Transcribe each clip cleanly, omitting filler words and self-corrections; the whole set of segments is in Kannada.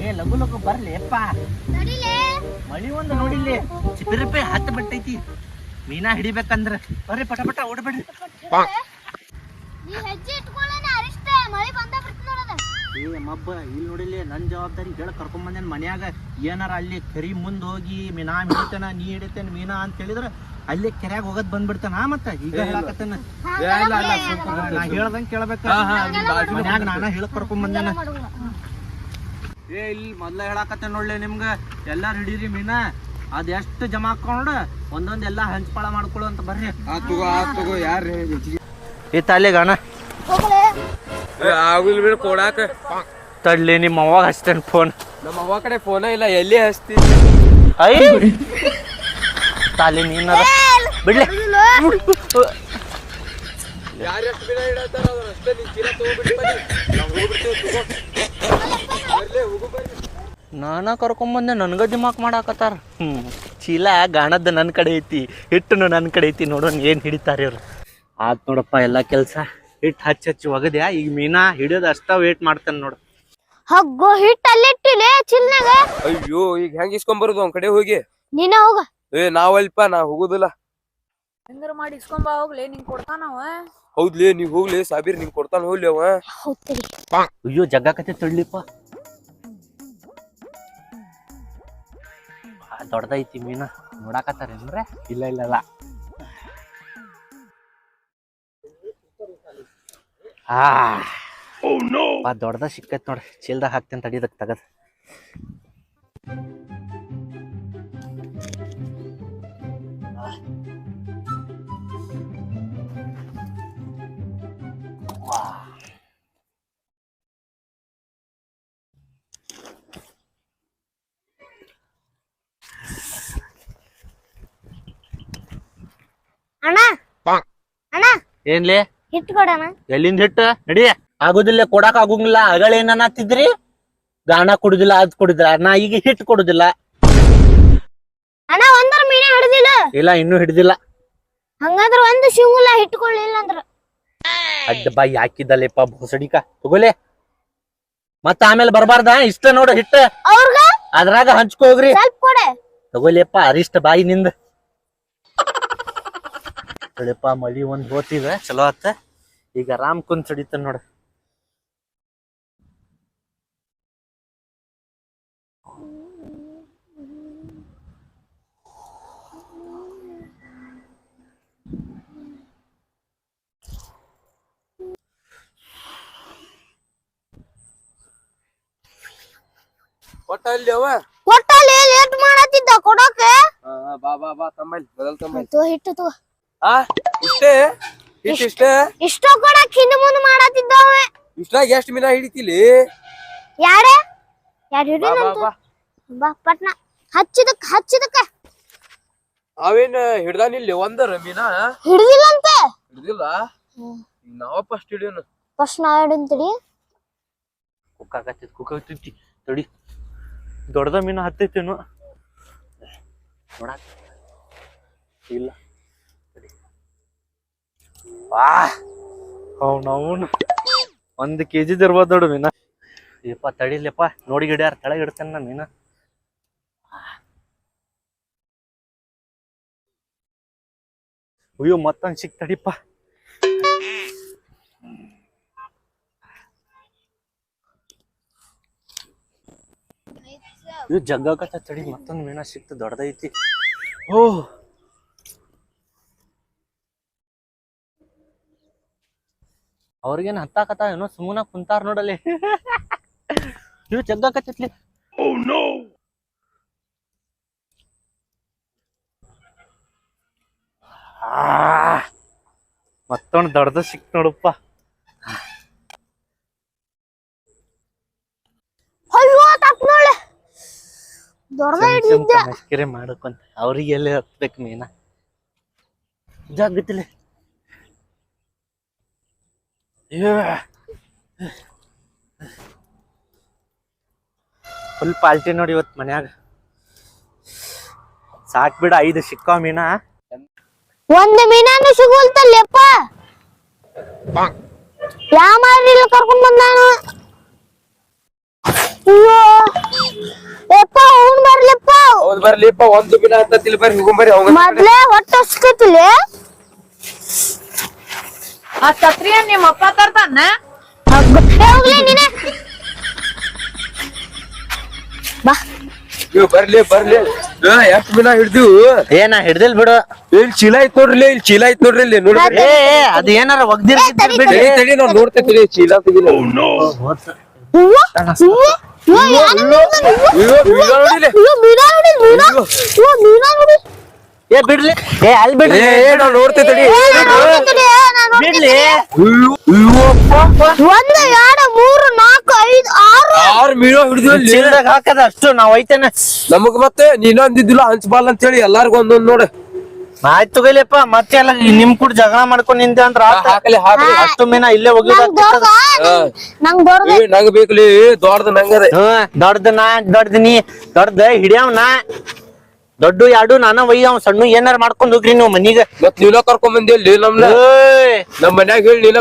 ಏ ಲಗು ಲಗು ಬರ್ಲಿ ಅಪ್ಪ. ಮಳಿ ಒಂದು ನೋಡಿಲ್ಲಿ ಚಿತ್ರಪೆ ಹತ್ತು ಬಿಟ್ಟೈತಿ. ಮೀನಾ ಹಿಡಿಬೇಕಂದ್ರ ಬರ್ರಿ ಪಟ ಪಟ ಓಡ್ಬೇಡ್ರಿ. ಏ ಮಬ್ಬ ಇಲ್ಲಿ ನೋಡಿಲ್ಲಿ ನನ್ ಜವಾಬ್ದಾರಿ ಹೇಳ ಕರ್ಕೊಂಡ್ ಬಂದೇನ್ ಮನ್ಯಾಗ. ಏನಾರ ಅಲ್ಲಿ ಕೆರಿ ಮುಂದ್ ಹೋಗಿ ಮೀನಾ ಹಿಡಿತೇನ ನೀ ಹಿಡಿತೇನ ಮೀನಾ ಅಂತ ಹೇಳಿದ್ರ ಅಲ್ಲಿ ಕೆರೆಯಾಗ ಹೋಗದ್ ಬಂದ್ಬಿಡ್ತಾನ. ಮತ್ತ ಈಗ ಹೇಳಾಕತ್ತೇನ ನಾ ಹೇಳ್ದಂಗ ಕೇಳ್ಬೇಕ. ಮನ್ಯಾಗ ನಾನ ಹೇಳಕ್ ಕರ್ಕೊಂಡ್ ಬಂದೇನ. ಏ ಇಲ್ಲಿ ಮೊದ್ಲ ಹೇಳಾಕತ್ತೇನ ನೋಡ್ಲಿ ನಿಮ್ಗ, ಎಲ್ಲಾರು ಹಿಡೀರಿ ಮೀನಾ. ಅದ್ ಎಷ್ಟು ಜಮಾ ಹಾಕೊಂಡ್ ಒಂದೊಂದ್ ಎಲ್ಲಾ ಹಂಚ್ಪಾಳ ಮಾಡ್ಕೊಳ್ಳು ಅಂತ ಬರ್ರಿ. ಯಾರು ಈ ತಾಲೆ ಗಾನ ಆಗುಲ್ ಬಿಡು ಕೊಡಾಕ. ತಡ್ಲಿ ನಿಮ್ಮ ಅವಾಗ ಹಚ್ತೇನೆ ಫೋನ್. ನಮ್ಮ ಅವ್ವ ಕಡೆ ಫೋನ ಇಲ್ಲ, ಎಲ್ಲಿ ಹಚ್ತಿ? ಐ ತಾಲಿ ನೀನ ಬಿಡ್ಲಿ. ಯಾರೆಷ್ಟು ಬಿಡ ಇಡತ್ತಾರ ಅವ್ರ ಅಷ್ಟೇ. ನೀನ್ ಚೀಲ ತಗೋಬಿಟ್ಟು ನಾನ ಕರ್ಕೊಂಬಂದೆ, ನನ್ಗ ದಿಮಾಕ್ ಮಾಡಾಕತ್ತಾರ. ಚೀಲ ಗಾಣದ ನನ್ನ ಕಡೆ ಐತಿ, ಹಿಟ್ಟನು ನನ್ನ ಕಡೆ ಐತಿ. ನೋಡೋಣ ಏನ್ ಹಿಡಿತಾರ ಇವ್ರು. ಆತ್ ನೋಡಪ್ಪ ಎಲ್ಲಾ ಕೆಲ್ಸ. ಹಿಟ್ಟು ಹಚ್ಚಿ ಒಗದ್ಯಾ. ಈಗ ಮೀನಾ ಹಿಡಿಯೋದು ಅಷ್ಟ ವೇಟ್ ಮಾಡ್ತೇನೆ ನೋಡು. ಹಗ್ಗೋ ಹಿಟ್ಟು ಅಲ್ಲಿಟ್ಟಿಲೆ ಚಿಲ್ನಾಗ. ಅಯ್ಯೋ ಈಗ ಹೆಂಗ್ ಇಸ್ಕೊಂಡ್ ಬರುದು ಅವ್ನ ಕಡೆ ಹೋಗಿ? ನೀನ ಹೋಗ. ನಾವಲ್ಪ ನಾ ಹೋಗುದಿಲ್ಲ. ಹೆಂಗಾರ ಮಾಡಿ ಇಸ್ಕೊಂಬಾ ಹೋಗ್ಲಿ, ನಿಂಗ್ ಕೊಡ್ತಾನವ. ಹೌದ್ಲಿ ನೀವ್ ಹೋಗ್ಲಿ, ಸಾಬೀರ್ ನಿಂಗ್ ಕೊಡ್ತಾನ ಹೋಗ್ಲಿ ಅವ. ಹೋಗ್ತೀರಿ. ಅಯ್ಯೋ ಜಗ್ಗಾಕತ್ತೆ ತಡ್ಲಿಪ್ಪ. ದೊಡ್ಡದೈತಿ ಮೀನಾ, ನೋಡಾಕತ್ತಾರೇನ್ರ? ಇಲ್ಲ ಇಲ್ಲ ಇಲ್ಲ. ದೊಡ್ಡದ ಸಿಕ್ಕೈತ್ ನೋಡ್ರಿ. ಚೀಲ್ದಾಗ ಹಾಕ್ತೇನೆ ತಡಿದಕ್ ತಗದ್. ಅಣ್ಣ ಅಣ್ಣ ಏನ್ಲಿ ಹಿಟ್ಟು ಕೊಡಣ. ಎಲ್ಲಿಂದ ಹಿಟ್ಟು ನಡಿ. ಆಗುದಿಲ್ಲ, ಕೊಡಾಕ ಆಗುಂಗಿಲ್ಲ. ಅಗಳ ಏನನ್ನತ್ತಿದ್ರಿ? ಗಾಣ ಕೊಡುದಿಲ್ಲ, ಅದ್ ಕೊಡುದಿಲ್ಲ. ನಾ ಈಗ ಹಿಟ್ಟು ಕೊಡುದಿಲ್ಲ. ಅಣ್ಣ ಒಂದರ ಮೀನ ಹಿಡ್ದಿಲ್ಲ. ಇಲ್ಲ ಇನ್ನೂ ಹಿಡ್ದಿಲ್ಲ. ಹಂಗಂದ್ರ ಒಂದು ಶಿಂಗುಲ ಹಿಟ್ಕೊಳ್ಳಿಲ್ಲ ಅಂದ್ರ ಅಡ್ಡ ಬಾಯಿ ಹಾಕಿದ್ದಲ್ಲಪ್ಪ ಭೋಸಡಿಕ. ತಗೋಲೆ ಮತ್ತ ಆಮೇಲೆ ಬರ್ಬಾರ್ದ. ಇಷ್ಟ ನೋಡ ಹಿಟ್ಟ ಅವ್ರಗ ಅದ್ರಾಗ ಹಂಚ್ಕೋಗ್ರಿ. ಸ್ವಲ್ಪ ಕೊಡೆ. ತಗೋಲಿಯಪ್ಪ ಅರಿಷ್ಟ ಬಾಯಿ ನಿಂದ. ಮಳಿ ಒಂದ್ ಹೋತಿದ ಚಲೋ ಆತ. ಈಗ ಆರಾಮ್ ಕುಂತ್ ಹಿಡಿತ ನೋಡ. ಕೊಟ್ಟಲ್ಲಿ ಅವ ಕೊಟ್ಟಲ್ಲಿ ಲೇಟ್ ಮಾಡತ್ತಿದ್ದ ಕೊಡೋಕೆ. ಬಾ ಬಾ ಬಾ ತಮ್ಮಲ್ಲಿ ಬದಲ್ ತಮ್ಮಲ್ಲಿ. ತೋ ಹಿಟ್ಟು ತೋ. ಇಷ್ಟೇ ಹಿಟ್ಟು ಇಷ್ಟೇ. ಇಷ್ಟೋ ಕೊಡಕ್ ಹಿಂದ ಮುಂದ್ ಮಾಡತ್ತಿದ್ದ ಅವ. ಇಷ್ಟಾಗ ಎಷ್ಟು ಮೀನಾ ಹಿಡಿತಿಲಿ? ಯಾರು ಹಿಡಿದ ಬಾ ಪಟ್ನ ಹಚ್ಚಿದಕ್ಕ ಅವೇನ್ ಹಿಡ್ದಾನಿಲ್ಲಿ ಒಂದರ ಮೀನಾ ಹಿಡ್ದಿಲ್ಲಂತೆ. ಹಿಡ್ದಿಲ್ಲ. ನಾವ ಫಸ್ಟ್ ಹಿಡಿಯೋನು. ಫಸ್ಟ್ ನಾ ಹಿಡಿಂತಡಿ. ಕುಕ್ಕಾಗತ್ತೈತಿ ತಡಿ. ದೊಡ್ಡದ ಮೀನು ಹತ್ತೈತೇನು ನೋಡಾಕ ಇಲ್ಲ. ನಾವು 1 kg ಇರ್ಬೋದು ನೋಡು ಮೀನ. ಯಪ್ಪ ತಡಿಲಿಪ್ಪ, ನೋಡಿ ಗಿಡ್ಯಾರ ತೆಳಗ್ ಇಡ್ತೇನೆ ನಾ ಮೀನ. ಅಯ್ಯೋ ಮತ್ತೊಂದ್ ಸಿಕ್ ತಡಿಪ್ಪ. ಇವ್ ಜಗ್ಗಾಕತ್ತ ತಡಿ. ಮತ್ತೊಂದ್ ಮೀನ ಸಿಕ್ತು, ದೊಡ್ಡದೈತಿ. ಓ ಅವ್ರಿಗೇನ್ ಹತ್ತಾಕತ್ತ ಏನೋ ಸುಮ್ಮನ ಕುಂತಾರ ನೋಡಲ್ಲಿ. ಇವ್ ಜಗ್ಗಾಕತ್ತೈತ್ಲಿ. ಮತ್ತೊಂದ್ ದೊಡ್ಡದ ಸಿಕ್ತು ನೋಡಪ್ಪ. ಮಸ್ಕಿರೆ ಮಾಡಕೊಂತ ಅವ್ರಿಗೆ ಎಲ್ಲಿ ಹತ್ಬೇಕು ಮೀನ. ಜಾಗತ್ತಿಲ್ಲ. ಫುಲ್ ಪಾಲ್ಟಿ ನೋಡಿ ಇವತ್ ಮನ್ಯಾಗ. ಸಾಕ್ ಬಿಡ, 5 ಸಿಕ್ಕಾವ ಮೀನಾ. ಒಂದು ಮೀನಾನು ಸಿಗುಲ್ತಲ್ಲಪ್ಪ. ಯಾ ಮಾಡಿಲ್ಲ ಕರ್ಕೊಂಡ್ ಬಂದಾನು. ಅಯ್ಯೋ ಯಪ್ಪ ಅವ್ನ್ ಬರ್ಲಿಪ್ಪ ಹೌದ್ ಬರ್ಲಿಪ್ಪ ಒಂದು ದಿನ ಅಂತ ತಿಳಿ ಬರ್ರಿ ಹೋಗ್ಬರ್ರಿ ಅವಂಗ ಮೊದ್ಲೇ ಹೊಟ್ಟೆ ಹಸ್ಕತಿಲಿ ಆ ಛತ್ರಿಯ ನಿಮ್ಮ ಅಪ್ಪ ತರ್ತಾನ ಹೋಗ್ಲಿ ನೀನೆ ಬಾ ಇವ್ ಬರ್ಲಿ ಎಷ್ಟ್ ದಿನ ಹಿಡ್ದಿವ್ ಏನ ಹಿಡ್ದಿಲ್ ಬಿಡು. ಇಲ್ಲಿ ಚೀಲ ಐತ್ ನೋಡ್ರಿ ಇಲ್ಲಿ ಚೀಲ ಐತ್ ನೋಡ್ರಿ ಇಲ್ಲಿ ನೋಡಿ ಏ ಅದ್ ಏನಾರ ಒಗ್ದಿರ್ ಬಿಡ್ರಿ. ತಡಿ ನಾವ್ ನೋಡ್ತೇವೆ ಚೀಲ ತೆಗಿಲ್ಲ ಹೂವ ಹೂವ ಯಾರು ಮೀನಾ ನೋಡಿ ಮೀನಾ ನೋಡಿ ಏ ಬಿಡ್ಲಿ. ಏ ಅಲ್ಲಿ ಬಿಡ್ರಿ. ನಾವ್ ನೋಡ್ತೇವೆ ಬಿಡ್ಲಿ. 1 2 3 4 5 6 ಆರ್ ಮೀನೋ ಹಿಡ್ದಿವ್ ಚೀಲದಾಗ ಹಾಕದ ಅಷ್ಟು ನಾವ್ ಐತೇನ. ನಮಗ್ ಮತ್ತೆ ನೀನ ಅಂದಿದ್ದಿಲ್ಲ ಹಂಚ್ಬಾಲ್ ಅಂತ ಹೇಳಿ ಎಲ್ಲಾರ್ಗು ಒಂದೊಂದ್ ನೋಡ ಆಯ್ತು ತಗೊಲಿಯಪ್ಪ ಮತ್ತೆ ಎಲ್ಲ ನಿಮ್ ಕೂಡ ಜಗಳ ಮಾಡ್ಕೊಂಡ್ ನಿಂತೆ ಅಂದ್ರ ಹಾಕಲಿ ಅಷ್ಟು ಮೀನಾ ಇಲ್ಲೇ ಒಗಿದ. ನಂಗ್ ದೊಡ್ಡ ನಂಗ್ ಬೇಕಲಿ ದೊಡ್ಡದ ನಂಗದ ದೊಡ್ಡ ಹಿಡಿಯವ್ನ ದೊಡ್ಡ ಎರಡು ನಾನ ಒಯ್ಯವ್ ಸಣ್ಣ ಏನಾರ ಮಾಡ್ಕೊಂಡ್ ಹೋಗ್ರಿ ನೀವು ಮನೀಗ. ಮತ್ ನೀನ ಕರ್ಕೊಂಡ್ ಬಂದಿ ಅಲ್ಲಿ ನಮ್ ಮನ್ಯಾಗ ಹೇಳಿ ನೀನ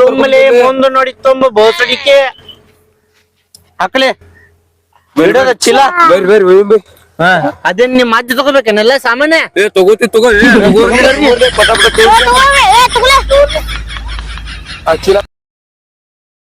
ಮುಂದ ನೋಡಿ ತುಂಬ ಬೋಸಡಿಕೆ ಹಾಕ್ಲಿ ಬಿಡೋದ ಚೀಲ. ಬರ್ರಿ ಅದೇನ್ ನಿಮ್ ಅಜ್ಜಿ ತಗೋಬೇಕೇನಲ್ಲ ಸಾಮಾನ್ಯ. ತಗೋತಿ ತಗೊಳ್ಳಿ. ಚೀಲ